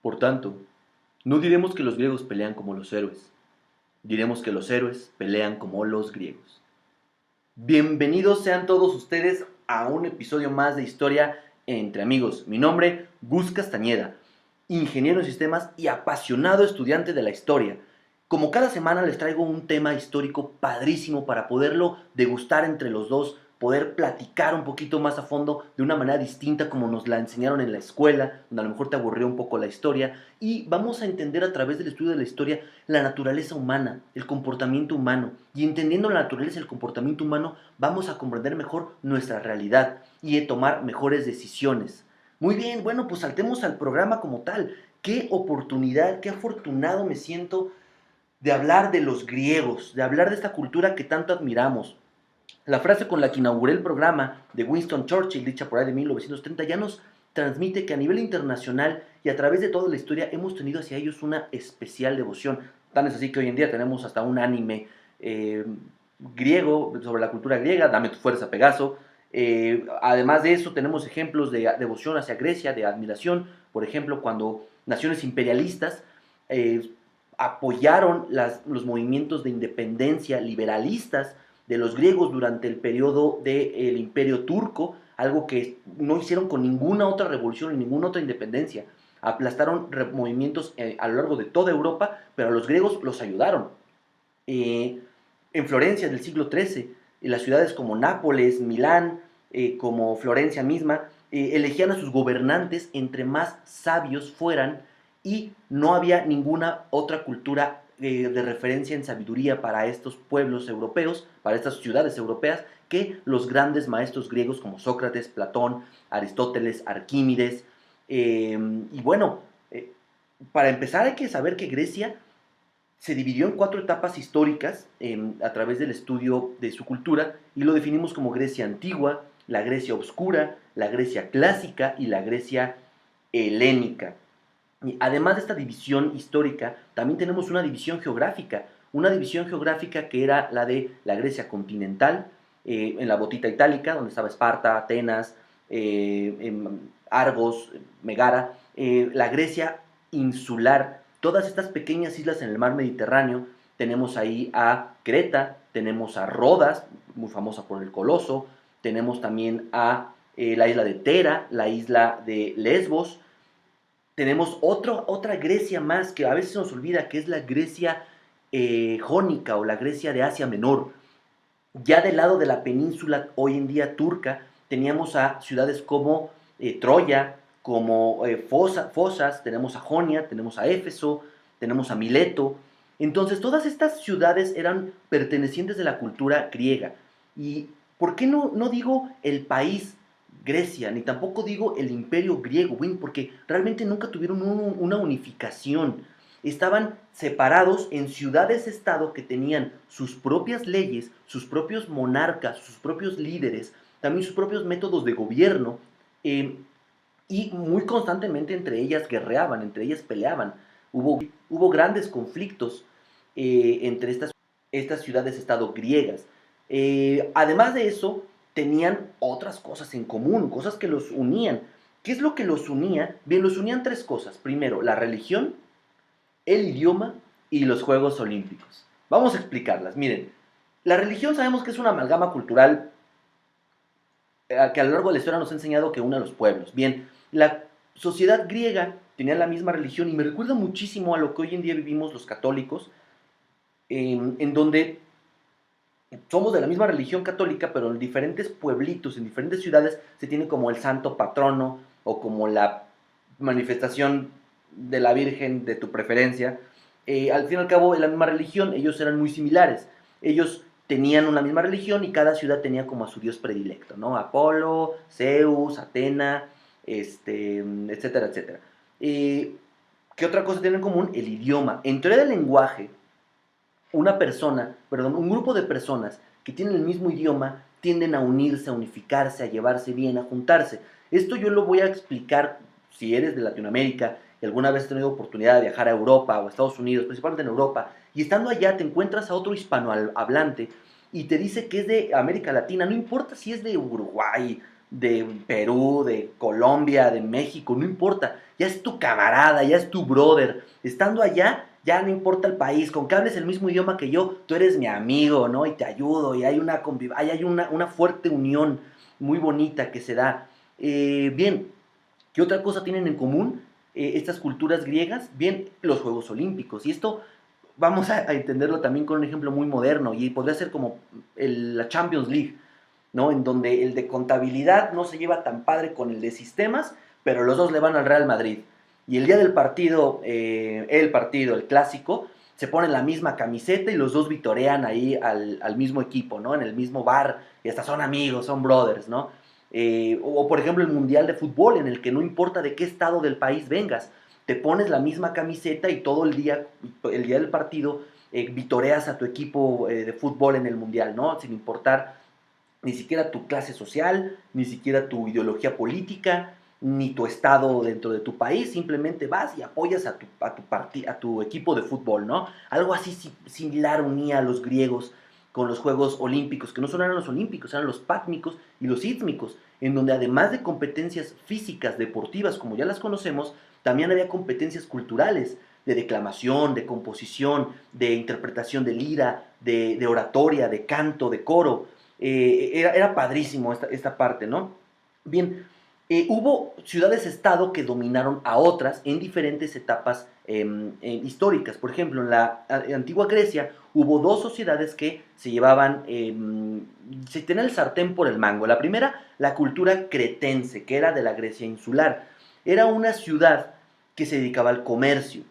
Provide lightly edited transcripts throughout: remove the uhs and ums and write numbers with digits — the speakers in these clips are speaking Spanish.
Por tanto, no diremos que los griegos pelean como los héroes, diremos que los héroes pelean como los griegos. Bienvenidos sean todos ustedes a un episodio más de Historia entre Amigos. Mi nombre, Gus Castañeda, ingeniero en sistemas y apasionado estudiante de la historia. Como cada semana les traigo un tema histórico padrísimo para poderlo degustar entre los dos, poder platicar un poquito más a fondo de una manera distinta como nos la enseñaron en la escuela, donde a lo mejor te aburrió un poco la historia, y vamos a entender a través del estudio de la historia la naturaleza humana, el comportamiento humano, y entendiendo la naturaleza y el comportamiento humano vamos a comprender mejor nuestra realidad y a tomar mejores decisiones. Muy bien, bueno, pues saltemos al programa como tal. Qué oportunidad, qué afortunado me siento de hablar de los griegos, de hablar de esta cultura que tanto admiramos. La frase con la que inauguré el programa de Winston Churchill, dicha por ahí de 1930, ya nos transmite que a nivel internacional y a través de toda la historia hemos tenido hacia ellos una especial devoción. Tan es así que hoy en día tenemos hasta un anime griego sobre la cultura griega, Dame tu fuerza, Pegaso. Además de eso, tenemos ejemplos de devoción hacia Grecia, de admiración. Por ejemplo, cuando naciones imperialistas apoyaron los movimientos de independencia liberalistas de los griegos durante el periodo del Imperio Turco, algo que no hicieron con ninguna otra revolución y ninguna otra independencia. Aplastaron movimientos a lo largo de toda Europa, pero a los griegos los ayudaron. En Florencia del siglo XIII, en las ciudades como Nápoles, Milán, como Florencia misma, elegían a sus gobernantes entre más sabios fueran y no había ninguna otra cultura de referencia en sabiduría para estos pueblos europeos, para estas ciudades europeas, que los grandes maestros griegos como Sócrates, Platón, Aristóteles, Arquímedes. Y bueno, para empezar hay que saber que Grecia se dividió en 4 etapas históricas a través del estudio de su cultura y lo definimos como Grecia antigua, la Grecia oscura, la Grecia clásica y la Grecia helénica. Y además de esta división histórica, también tenemos una división geográfica que era la de la Grecia continental, en la botita itálica, donde estaba Esparta, Atenas, Argos, Megara, la Grecia insular, todas estas pequeñas islas en el mar Mediterráneo. Tenemos ahí a Creta, tenemos a Rodas, muy famosa por el Coloso, tenemos también a la isla de Tera, la isla de Lesbos. Tenemos otra Grecia más que a veces se nos olvida, que es la Grecia jónica o la Grecia de Asia Menor. Ya del lado de la península hoy en día turca, teníamos a ciudades como Troya, como Fosas, tenemos a Jonia, tenemos a Éfeso, tenemos a Mileto. Entonces todas estas ciudades eran pertenecientes de la cultura griega. ¿Y por qué no digo el país Grecia, ni tampoco digo el imperio griego, güey? Porque realmente nunca tuvieron una unificación. Estaban separados en ciudades-estado que tenían sus propias leyes, sus propios monarcas, sus propios líderes, también sus propios métodos de gobierno, eh, y muy constantemente entre ellas guerreaban, entre ellas peleaban. Hubo grandes conflictos entre estas ciudades-estado griegas. Además de eso, tenían otras cosas en común, cosas que los unían. ¿Qué es lo que los unía? Bien, los unían 3 cosas. Primero, la religión, el idioma y los Juegos Olímpicos. Vamos a explicarlas. Miren, la religión sabemos que es una amalgama cultural que a lo largo de la historia nos ha enseñado que une a los pueblos. Bien, la sociedad griega tenía la misma religión y me recuerda muchísimo a lo que hoy en día vivimos los católicos, en donde somos de la misma religión católica, pero en diferentes pueblitos, en diferentes ciudades, se tiene como el santo patrono o como la manifestación de la Virgen de tu preferencia. Al fin y al cabo, en la misma religión, ellos eran muy similares. Ellos tenían una misma religión y cada ciudad tenía como a su dios predilecto, ¿no? Apolo, Zeus, Atena, etcétera, etcétera. ¿Qué otra cosa tienen en común? El idioma. En teoría del lenguaje, un grupo de personas que tienen el mismo idioma tienden a unirse, a unificarse, a llevarse bien, a juntarse. Esto yo lo voy a explicar si eres de Latinoamérica y alguna vez has tenido oportunidad de viajar a Europa o a Estados Unidos, principalmente en Europa, y estando allá te encuentras a otro hispanohablante y te dice que es de América Latina, no importa si es de Uruguay, de Perú, de Colombia, de México, no importa, ya es tu camarada, ya es tu brother, estando allá, ya no importa el país, con que hables el mismo idioma que yo, tú eres mi amigo, ¿no? Y te ayudo, y hay una fuerte unión muy bonita que se da. Bien, ¿qué otra cosa tienen en común estas culturas griegas? Bien, los Juegos Olímpicos, y esto vamos a entenderlo también con un ejemplo muy moderno, y podría ser como la Champions League, ¿no? En donde el de contabilidad no se lleva tan padre con el de sistemas, pero los dos le van al Real Madrid. Y el día del partido, el clásico, se ponen la misma camiseta y los dos vitorean ahí al mismo equipo, ¿no? En el mismo bar, y hasta son amigos, son brothers, ¿no? O por ejemplo el Mundial de Fútbol, en el que no importa de qué estado del país vengas, te pones la misma camiseta y todo el día del partido, vitoreas a tu equipo de fútbol en el Mundial, ¿no? Sin importar ni siquiera tu clase social, ni siquiera tu ideología política, ni tu estado dentro de tu país, simplemente vas y apoyas a tu equipo de fútbol, ¿no? Algo así similar unía a los griegos con los Juegos Olímpicos, que no solo eran los olímpicos, eran los pátmicos y los ítmicos, en donde además de competencias físicas, deportivas, como ya las conocemos, también había competencias culturales, de declamación, de composición, de interpretación de lira, de oratoria, de canto, de coro. Era padrísimo esta parte, ¿no? Bien, hubo ciudades-estado que dominaron a otras en diferentes etapas históricas. Por ejemplo, en la antigua Grecia hubo dos sociedades que se llevaban, se tenían el sartén por el mango. La primera, la cultura cretense, que era de la Grecia insular. Era una ciudad que se dedicaba al comercio,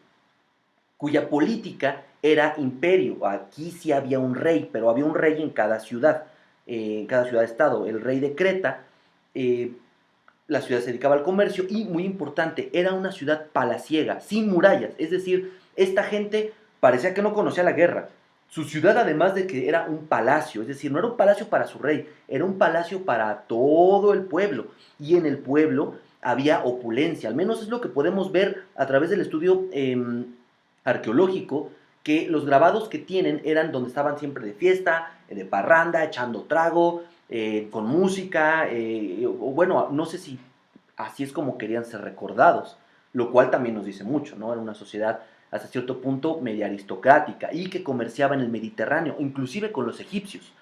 cuya política era imperio. Aquí sí había un rey, pero había un rey en cada ciudad-estado. El rey de Creta, eh, la ciudad se dedicaba al comercio y, muy importante, era una ciudad palaciega, sin murallas. Es decir, esta gente parecía que no conocía la guerra. Su ciudad, además de que era un palacio, es decir, no era un palacio para su rey, era un palacio para todo el pueblo. Y en el pueblo había opulencia, al menos es lo que podemos ver a través del estudio arqueológico, que los grabados que tienen eran donde estaban siempre de fiesta, de parranda, echando trago, con música, o bueno, no sé si así es como querían ser recordados, lo cual también nos dice mucho, ¿no? Era una sociedad hasta cierto punto media aristocrática y que comerciaba en el Mediterráneo, inclusive con los egipcios.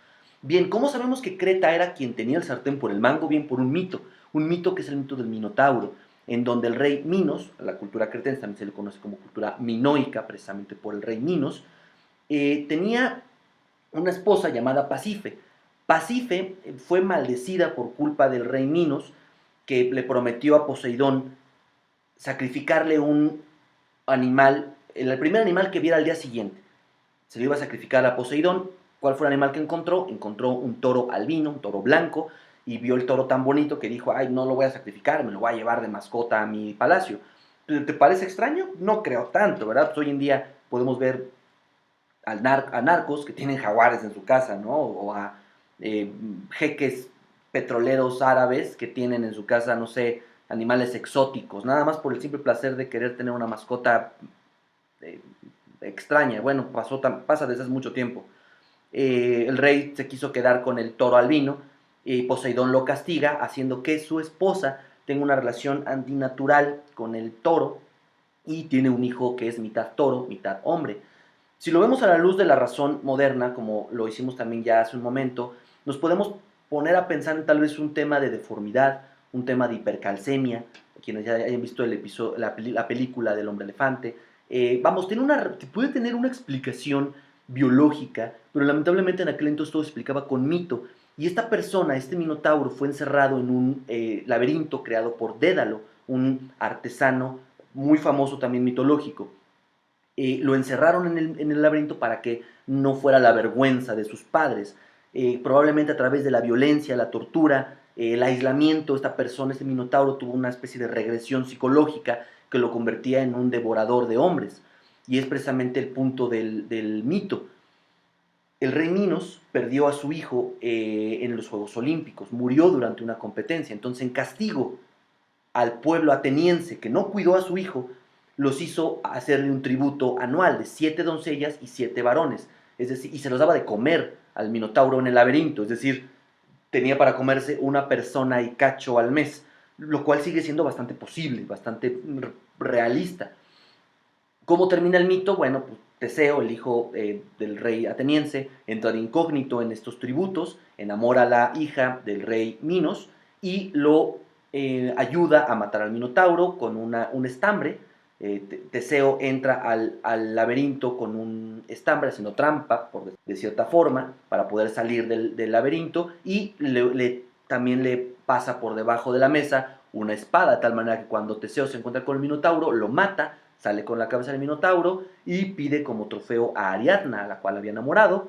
Bien, ¿cómo sabemos que Creta era quien tenía el sartén por el mango? Bien, por un mito que es el mito del Minotauro, en donde el rey Minos, la cultura cretense también se le conoce como cultura minoica, precisamente por el rey Minos, tenía una esposa llamada Pasife. Pasife fue maldecida por culpa del rey Minos, que le prometió a Poseidón sacrificarle un animal, el primer animal que viera al día siguiente. Se lo iba a sacrificar a Poseidón. ¿Cuál fue el animal que encontró? Encontró un toro albino, un toro blanco, y vio el toro tan bonito que dijo, ay, no lo voy a sacrificar, me lo voy a llevar de mascota a mi palacio. ¿Te parece extraño? No creo tanto, ¿verdad? Pues hoy en día podemos ver a narcos que tienen jaguares en su casa, ¿no? O a eh, jeques petroleros árabes que tienen en su casa, no sé, animales exóticos, nada más por el simple placer de querer tener una mascota eh, extraña. Bueno, pasa desde hace mucho tiempo. El rey se quiso quedar con el toro albino y Poseidón lo castiga, haciendo que su esposa tenga una relación antinatural con el toro y tiene un hijo que es mitad toro, mitad hombre. Si lo vemos a la luz de la razón moderna, como lo hicimos también ya hace un momento, nos podemos poner a pensar en tal vez un tema de deformidad, un tema de hipercalcemia, quienes ya hayan visto la película del hombre elefante. Vamos, puede tener una explicación biológica, pero lamentablemente en aquel entonces todo se explicaba con mito. Y esta persona, este minotauro, fue encerrado en un laberinto creado por Dédalo, un artesano muy famoso también mitológico. Lo encerraron en el laberinto para que no fuera la vergüenza de sus padres. Probablemente a través de la violencia, la tortura, el aislamiento, esta persona, este minotauro, tuvo una especie de regresión psicológica que lo convertía en un devorador de hombres. Y es precisamente el punto del mito. El rey Minos perdió a su hijo en los Juegos Olímpicos, murió durante una competencia. Entonces, en castigo al pueblo ateniense que no cuidó a su hijo, los hizo hacerle un tributo anual de 7 doncellas y 7 varones, es decir, y se los daba de comer al minotauro en el laberinto, es decir, tenía para comerse una persona y cacho al mes, lo cual sigue siendo bastante posible, bastante realista. ¿Cómo termina el mito? Bueno, pues Teseo, el hijo del rey ateniense, entra de incógnito en estos tributos, enamora a la hija del rey Minos y lo ayuda a matar al Minotauro con un estambre. Teseo entra al laberinto con un estambre, haciendo trampa, de cierta forma, para poder salir del laberinto, y también le pasa por debajo de la mesa una espada, de tal manera que cuando Teseo se encuentra con el Minotauro, lo mata, sale con la cabeza del Minotauro y pide como trofeo a Ariadna, a la cual había enamorado,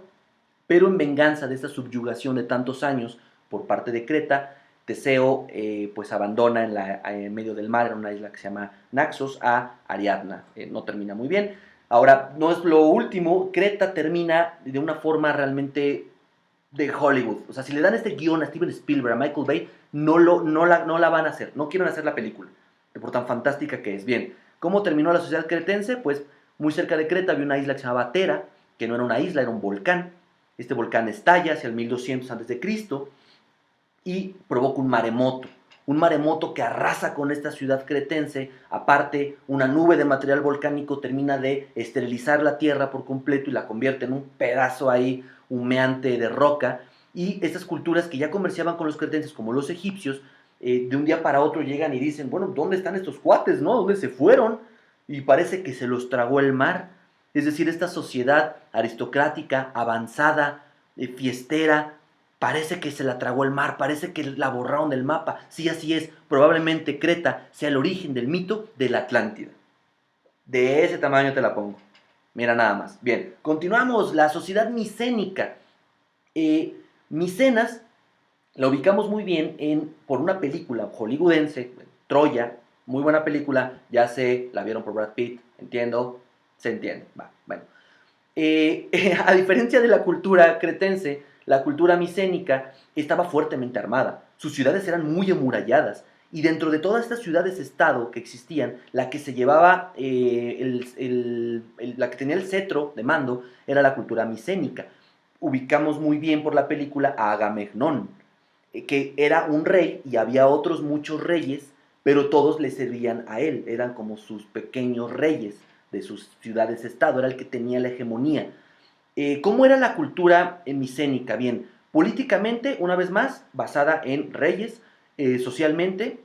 pero en venganza de esta subyugación de tantos años por parte de Creta, Teseo pues abandona en medio del mar, en una isla que se llama Naxos, a Ariadna. No termina muy bien. Ahora, no es lo último, Creta termina de una forma realmente de Hollywood. O sea, si le dan este guión a Steven Spielberg, a Michael Bay, no la van a hacer. No quieren hacer la película, por tan fantástica que es. Bien, ¿cómo terminó la sociedad cretense? Pues muy cerca de Creta había una isla que se llamaba Tera, que no era una isla, era un volcán. Este volcán estalla hacia el 1200 a.C. y provoca un maremoto que arrasa con esta ciudad cretense. Aparte, una nube de material volcánico termina de esterilizar la tierra por completo y la convierte en un pedazo ahí humeante de roca. Y estas culturas que ya comerciaban con los cretenses, como los egipcios, de un día para otro llegan y dicen, bueno, ¿dónde están estos cuates, no? ¿Dónde se fueron? Y parece que se los tragó el mar. Es decir, esta sociedad aristocrática, avanzada, fiestera, parece que se la tragó el mar, parece que la borraron del mapa. Sí, así es. Probablemente Creta sea el origen del mito de la Atlántida. De ese tamaño te la pongo. Mira nada más. Bien, continuamos. La sociedad micénica. Micenas la ubicamos muy bien por una película hollywoodense, Troya, muy buena película. Ya sé, la vieron por Brad Pitt, entiendo, se entiende. Va, bueno. A diferencia de la cultura cretense, la cultura micénica estaba fuertemente armada. Sus ciudades eran muy amuralladas. Y dentro de todas estas ciudades-estado que existían, la que se llevaba, la que tenía el cetro de mando, era la cultura micénica. Ubicamos muy bien por la película a Agamemnón, que era un rey y había otros muchos reyes, pero todos le servían a él, eran como sus pequeños reyes de sus ciudades-estado, era el que tenía la hegemonía. ¿Cómo era la cultura micénica? Bien, políticamente, una vez más, basada en reyes, socialmente,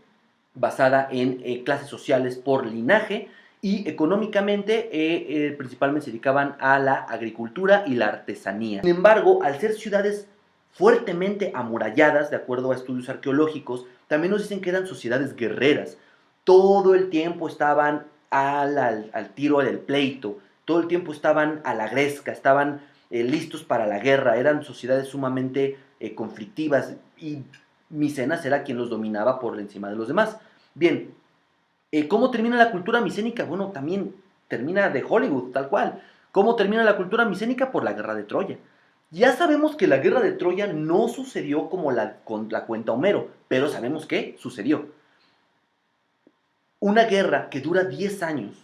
basada en clases sociales por linaje, y económicamente, principalmente se dedicaban a la agricultura y la artesanía. Sin embargo, al ser ciudades fuertemente amuralladas, de acuerdo a estudios arqueológicos, también nos dicen que eran sociedades guerreras. Todo el tiempo estaban al tiro del pleito, todo el tiempo estaban a la gresca, estaban listos para la guerra, eran sociedades sumamente conflictivas, y Micenas era quien los dominaba por encima de los demás. Bien, ¿cómo termina la cultura micénica? Bueno, también termina de Hollywood, tal cual. ¿Cómo termina la cultura micénica? Por la guerra de Troya. Ya sabemos que la guerra de Troya no sucedió como la cuenta Homero, pero sabemos que sucedió. Una guerra que dura 10 años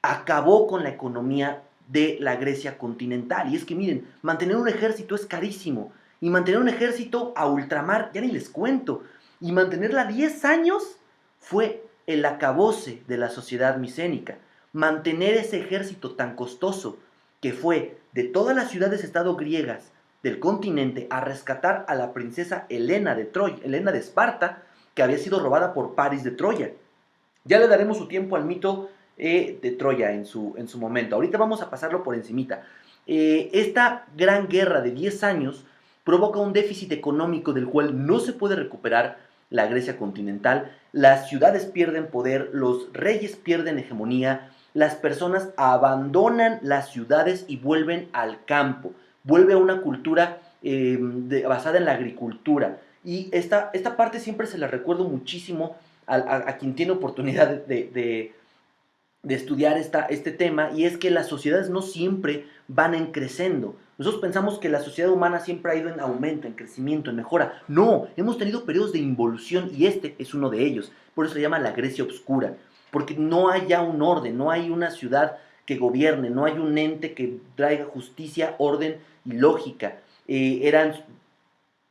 acabó con la economía de la Grecia continental. Y es que miren, mantener un ejército es carísimo. Y mantener un ejército a ultramar, ya ni les cuento. Y mantenerla 10 años fue el acabose de la sociedad micénica. Mantener ese ejército tan costoso, que fue de todas las ciudades-estado griegas del continente a rescatar a la princesa Helena de Troya, Helena de Esparta, que había sido robada por Paris de Troya. Ya le daremos su tiempo al mito de Troya en su momento. Ahorita vamos a pasarlo por encimita. Esta gran guerra de 10 años provoca un déficit económico del cual no se puede recuperar la Grecia continental. Las ciudades pierden poder, los reyes pierden hegemonía, las personas abandonan las ciudades y vuelven al campo. Vuelve a una cultura basada en la agricultura. Y esta parte siempre se la recuerdo muchísimo a quien tiene oportunidad de estudiar este tema, y es que las sociedades no siempre van en creciendo. Nosotros pensamos que la sociedad humana siempre ha ido en aumento, en crecimiento, en mejora. No, hemos tenido periodos de involución y este es uno de ellos. Por eso se llama la Grecia Obscura, porque no hay ya un orden, no hay una ciudad que gobierne, no hay un ente que traiga justicia, orden y lógica. Eran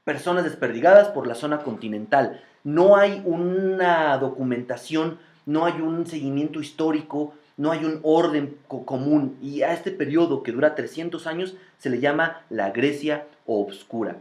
personas desperdigadas por la zona continental. No hay una documentación, no hay un seguimiento histórico, no hay un orden común. Y a este periodo que dura 300 años se le llama la Grecia obscura.